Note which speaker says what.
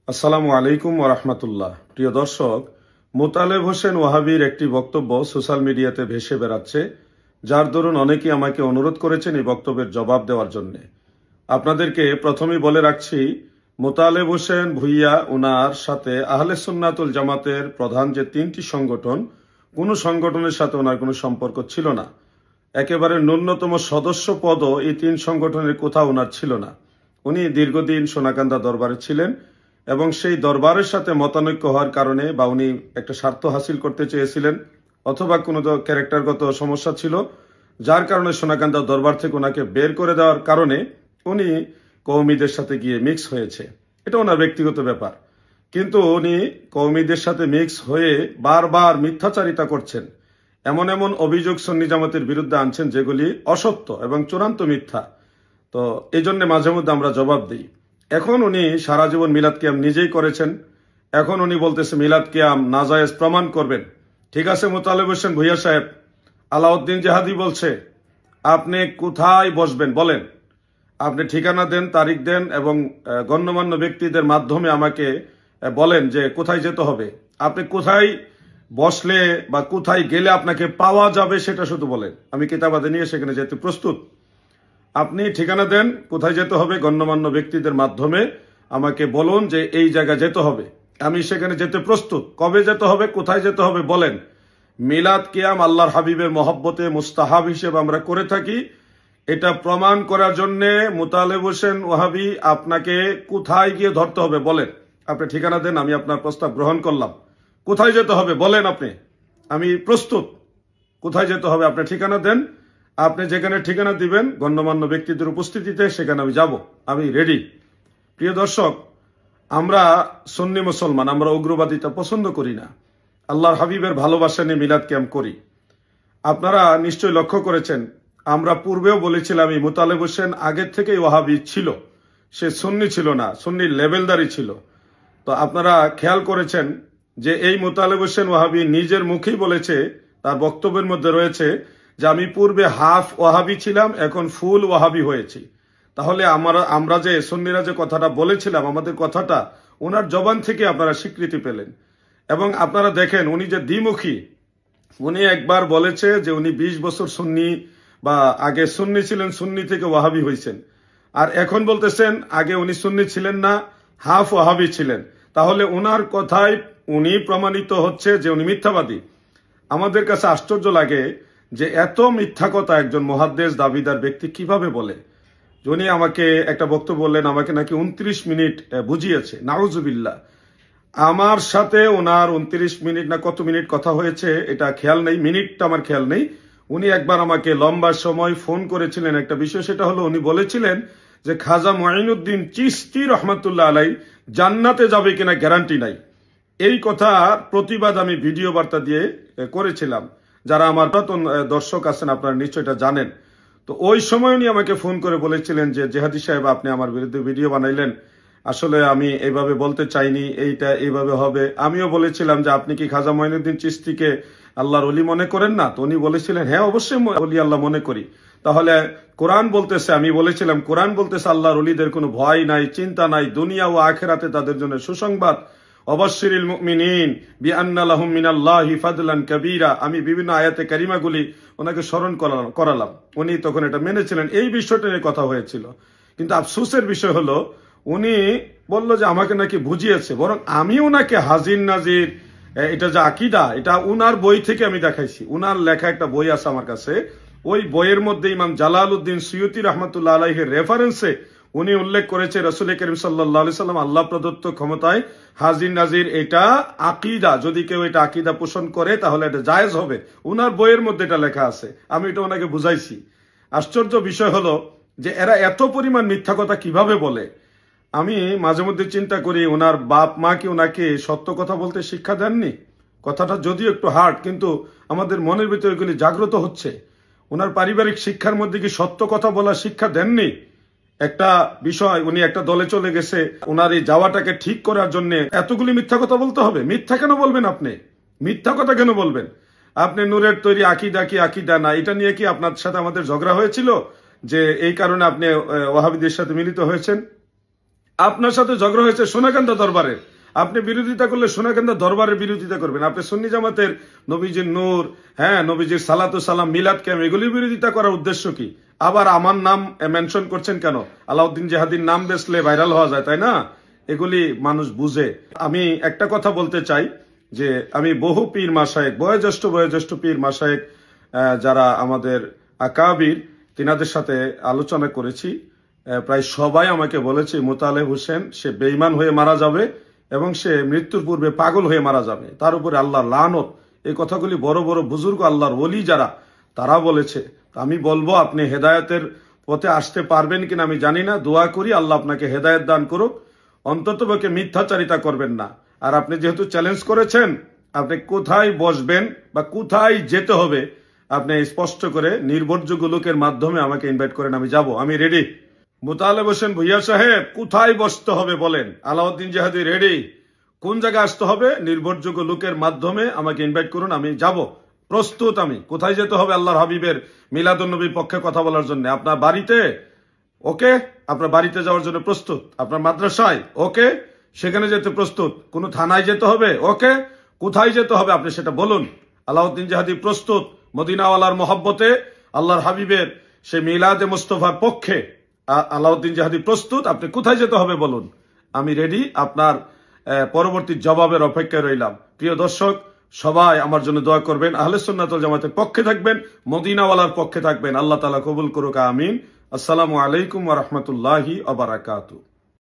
Speaker 1: আসসালামু আলাইকুম ওয়া রাহমাতুল্লাহ। প্রিয় দর্শক, মোতালেব হোসেন ওয়াহাবীর একটি বক্তব্য সোশ্যাল মিডিয়াতে ভেসে বেড়াচ্ছে, যার দরুন অনেকেই আমাকে অনুরোধ করেছেন এই বক্তব্যের জবাব দেওয়ার জন্য। আপনাদেরকে প্রথমেই বলে রাখছি, মোতালেব হোসেন ভুইয়া ওনার সাথে আহলে সুন্নাতুল জামাতের প্রধান যে তিনটি সংগঠন, কোনো সংগঠনের সাথে ওনার কোনো সম্পর্ক ছিল না। একেবারে ন্যূনতম সদস্য পদও এই তিন সংগঠনের কোথাও ওনার ছিল না। উনি দীর্ঘদিন সোনাকান্দা দরবারে ছিলেন এবং সেই দরবারের সাথে মতানৈক্য হওয়ার কারণে বা উনি একটা স্বার্থ হাসিল করতে চেয়েছিলেন অথবা কোনো ক্যারেক্টারগত সমস্যা ছিল, যার কারণে সোনাকান্দা দরবার থেকে ওনাকে বের করে দেওয়ার কারণে উনি কওমিদের সাথে গিয়ে মিক্স হয়েছে। এটা ওনার ব্যক্তিগত ব্যাপার, কিন্তু উনি কওমিদের সাথে মিক্স হয়ে বারবার মিথ্যাচারিতা করছেন, এমন এমন অভিযোগ সুন্নি জামাতের বিরুদ্ধে আনছেন যেগুলি অসত্য এবং চূড়ান্ত মিথ্যা। তো এই জন্য মাঝে মধ্যে আমরা জবাব দিই। এখন উনি সারা জীবন মিলাদ কিয়াম নিজেই করেছেন, এখন উনি বলতেছে মিলাদ কিয়াম নাজায়েজ প্রমাণ করবেন। ঠিক আছে মোতালেব হোসেন ভুইয়া সাহেব, আলাউদ্দিন জাহাদি বলছে আপনি কোথায় বসবেন বলেন, আপনি ঠিকানা দেন, তারিখ দেন এবং গণ্যমান্য ব্যক্তিদের মাধ্যমে আমাকে বলেন যে কোথায় যেতে হবে, আপনি কোথায় বসলে বা কোথায় গেলে আপনাকে পাওয়া যাবে সেটা শুধু বলেন, আমি কিতাবাদে নিয়ে সেখানে যেতে প্রস্তুত। আপনি ঠিকানা দেন, কোথায় যেতে হবে, গণ্যমান্য ব্যক্তিদের মাধ্যমে আমাকে বলুন যে এই জায়গায় যেতে হবে, আমি সেখানে যেতে প্রস্তুত। কবে যেতে হবে, কোথায় যেতে হবে বলেন। মিলাদ কিয়াম আল্লাহর হাবিবের মহব্বতে মুস্তাহাব হিসেবে আমরা করে থাকি, এটা প্রমাণ করার জন্য মোতালেব হোসেন ওয়াহাবী আপনাকে কোথায় গিয়ে ধরতে হবে বলেন। আপনি ঠিকানা দেন, আমি আপনার প্রস্তাব গ্রহণ করলাম। কোথায় যেতে হবে বলেন আপনি, আমি প্রস্তুত। কোথায় যেতে হবে আপনি ঠিকানা দেন, আপনি যেখানে ঠিকানা দিবেন গণ্যমান্য ব্যক্তিদের উপস্থিতিতে সেখানে আমি যাব, আমি রেডি। প্রিয় দর্শক, আমরা সুন্নি মুসলমান, আমরা উগ্রবাদিতা পছন্দ করি না, আল্লাহর হাবিবের ভালোবাসা নিয়ে মিলাদ কিয়াম করি। আপনারা নিশ্চয়ই লক্ষ্য করেছেন, আমরা পূর্বেও বলেছিলাম এই মোতালেব হোসেন আগের থেকেই ওয়াহাবি ছিল, সে সুন্নি ছিল না, সুন্নির লেভেলদারি ছিল। তো আপনারা খেয়াল করেছেন যে এই মোতালেব হোসেন ওয়াহাবি নিজের মুখেই বলেছে, তার বক্তব্যের মধ্যে রয়েছে যে আমি পূর্বে হাফ ওয়াহাবি ছিলাম, এখন ফুল ওয়াহাবি হয়েছি। তাহলে আমরা যে সুন্নিরা যে কথাটা বলেছিলাম, আমাদের কথাটা ওনার জবান থেকে আপনারা স্বীকৃতি পেলেন। এবং আপনারা দেখেন উনি যে দ্বিমুখী, উনি একবার বলেছে যে উনি 20 বছর সুন্নি বা আগে সুন্নি ছিলেন, সুন্নি থেকে ওয়াহাবি হয়েছেন, আর এখন বলতেছেন আগে উনি সুন্নি ছিলেন না, হাফ ওয়াহাবি ছিলেন। তাহলে ওনার কথায় উনি প্রমাণিত হচ্ছে যে উনি মিথ্যাবাদী। আমাদের কাছে আশ্চর্য লাগে যে এত মিথ্যা কথা একজন মুহাদ্দিস দাবিদার ব্যক্তি কিভাবে বলে। উনি আমাকে একটা বক্তব্য বললেন, আমাকে নাকি 29 মিনিট বুঝিয়েছে। নাউজুবিল্লাহ, আমার সাথে ওনার 29 মিনিট না কত মিনিট কথা হয়েছে এটা খেয়াল নেই, মিনিটটা আমার খেয়াল নেই। উনি একবার আমাকে লম্বা সময় ফোন করেছিলেন একটা বিষয়, সেটা হলো উনি বলেছিলেন যে খাজা মুঈনুদ্দিন চিশতি রহমাতুল্লাহ আলাই জান্নাতে যাবে কিনা গ্যারান্টি নাই। এই কথা প্রতিবাদ আমি ভিডিও বার্তা দিয়ে করেছিলাম, যারা আমার নতুন দর্শক আছেন আপনারা নিশ্চয় এটা জানেন। তো ওই সময় উনি আমাকে ফোন করে বলেছিলেন যে জেহাদি সাহেব আপনি আমার বিরুদ্ধে ভিডিও বানাইলেন, আসলে আমি এইভাবে বলতে চাইনি, এইটা এইভাবে হবে। আমিও বলেছিলাম যে আপনি কি খাজা মুঈনুদ্দিন চিশতিকে আল্লাহর ওলি মনে করেন না? তো উনি বলেছিলেন হ্যাঁ অবশ্যই ওলি আল্লাহ মনে করি। তাহলে কোরআন বলতেছে, আমি বলেছিলাম কোরআন বলতেছে আল্লাহর ওলিদের কোনো ভয় নাই, চিন্তা নাই, দুনিয়া ও আখিরাতে তাদের জন্য সুসংবাদ। অবশ্যিরিল মুমিনিন বিআন্না লাহুম মিনাল্লাহি ফাদলান কাবীরা। আমি বিভিন্ন আয়াতে কারিমাগুলি ওনাকে স্মরণ করালাম, উনি তখন এটা মেনেছিলেন। এই বিষয়টা নিয়ে কথা হয়েছিল, কিন্তু আফসোসের বিষয় হলো উনি বলল যে আমাকে নাকি বুঝিয়েছে, বরং আমি ওনাকে হাজির নাজির এটা যে আকীদা, এটা উনার বই থেকে আমি দেখাইছি। উনার লেখা একটা বই আছে আমার কাছে, ওই বইয়ের মধ্যে ইমাম জালালউদ্দিন সুয়ুতি রহমাতুল্লাহ আলাইহির রেফারেন্সে উনি উল্লেখ করেছে রাসূল করিম সাল্লাল্লাহু আলাইহি সাল্লাম আল্লাহ প্রদত্ত ক্ষমতায় হাজির নাজির, এটা আকীদা, যদি কেউ এটা আকীদা পোষণ করে তাহলে এটা জায়েজ হবে। উনার বইয়ের মধ্যে এটা লেখা আছে, আমি এটা ওনাকে বুঝাইছি। আশ্চর্য বিষয় হলো যে এরা এত পরিমাণ মিথ্যা কথা কিভাবে বলে। আমি মাঝে মধ্যে চিন্তা করি ওনার বাপ মা কি ওনাকে সত্য কথা বলতে শিক্ষা দেননি? কথাটা যদিও একটু হার্ড, কিন্তু আমাদের মনের ভিতরে এগুলি জাগ্রত হচ্ছে। ওনার পারিবারিক শিক্ষার মধ্যে কি সত্য কথা বলার শিক্ষা দেননি? একটা বিষয়, উনি একটা দলে চলে গেছে, ওনার এই যাওয়াটাকে ঠিক করার জন্য এতগুলি মিথ্যা কথা বলতে হবে? মিথ্যা কেন বলবেন আপনি? মিথ্যা কথা কেন বলবেন? আপনি নূরের তৈরি আকীদা কি আকীদা না, এটা নিয়ে কি আপনার সাথে আমাদের ঝগড়া হয়েছিল যে এই কারণে আপনি ওয়াহাবিদের সাথে মিলিত হয়েছেন? আপনার সাথে ঝগড়া হয়েছে সোনাকান্দা দরবারের, আপনি বিরোধিতা করলে সোনাকান্দা দরবারের বিরোধিতা করবেন। আপনি সুন্নি জামাতের নবীজির নূর, হ্যাঁ, নবীজির সালাতু সালাম, মিলাদ ক্যাম, এগুলি বিরোধিতা করার উদ্দেশ্য কি? আবার আমার নাম মেনশন করছেন কেন? আলাউদ্দিন জিহাদির নাম বেসলে ভাইরাল হওয়া যায়, তাই না? এগুলি মানুষ বুঝে। আমি একটা কথা বলতে চাই যে আমি বহু পীর মাশায়েখ, বয়োজ্যেষ্ঠ পীর মাশায়েখ যারা আমাদের আকাবির, তিনাদের সাথে আলোচনা করেছি। প্রায় সবাই আমাকে বলেছে মোতালেব হোসেন সে বেঈমান হয়ে মারা যাবে এবং সে মৃত্যুর পূর্বে পাগল হয়ে মারা যাবে, তার উপরে আল্লাহর লানত। এই কথাগুলি বড় বড় বুজুর্গ, আল্লাহর ওলি যারা, তারা বলেছে। আমি বলবো আপনি হেদায়েতের পথে আসতে পারবেন কিনা আমি জানি না, দোয়া করি আল্লাহ আপনাকে হেদায়েত দান করুক। অন্ততপক্ষে মিথ্যাচারিতা করবেন না। আর আপনি যেহেতু চ্যালেঞ্জ করেছেন, আপনি কোথায় বসবেন বা কোথায় যেতে হবে আপনি স্পষ্ট করে নির্ভরযোগ্য লোকের মাধ্যমে আমাকে ইনভাইট করেন, আমি যাব, আমি রেডি। মোতালেব হোসেন ভুইয়া সাহেব, কোথায় বসতে হবে বলেন? আলাউদ্দিন জিহাদি রেডি। কোন জায়গায় আসতে হবে? নির্ভরযোগ্য লোকের মাধ্যমে আমাকে ইনভাইট করুন, আমি যাব, প্রস্তুত। আমি কোথায় যেতে হবে? আল্লাহর হাবিবের মিলাদুন্নবীর পক্ষে কথা বলার জন্য। আপনার বাড়িতে, ওকে, আপনার বাড়িতে যাওয়ার জন্য প্রস্তুত। আপনার মাদ্রাসায়, ওকে, সেখানে যেতে প্রস্তুত। কোন থানায় যেতে হবে, ওকে, কোথায় যেতে হবে আপনি সেটা বলুন। আলাউদ্দিন জিহাদি প্রস্তুত। মদিনাওয়ালার মহব্বতে আল্লাহর হাবিবের সেই মিলাদে মুস্তফার পক্ষে আলাউদ্দিন জিহাদি প্রস্তুত। আপনি কোথায় যেতে হবে বলুন, আমি রেডি। আপনার পরবর্তী জবাবের অপেক্ষায় রইলাম। প্রিয় দর্শক, সবাই আমার জন্য দোয়া করবেন, আহলে সুন্নাত ওয়াল জামাতের পক্ষে থাকবেন, মদিনাওয়ালার পক্ষে থাকবেন। আল্লাহ তাআলা কবুল করুক, আমিন। আসসালামু আলাইকুম ওয়া রাহমাতুল্লাহি ওয়া বারাকাতুহু।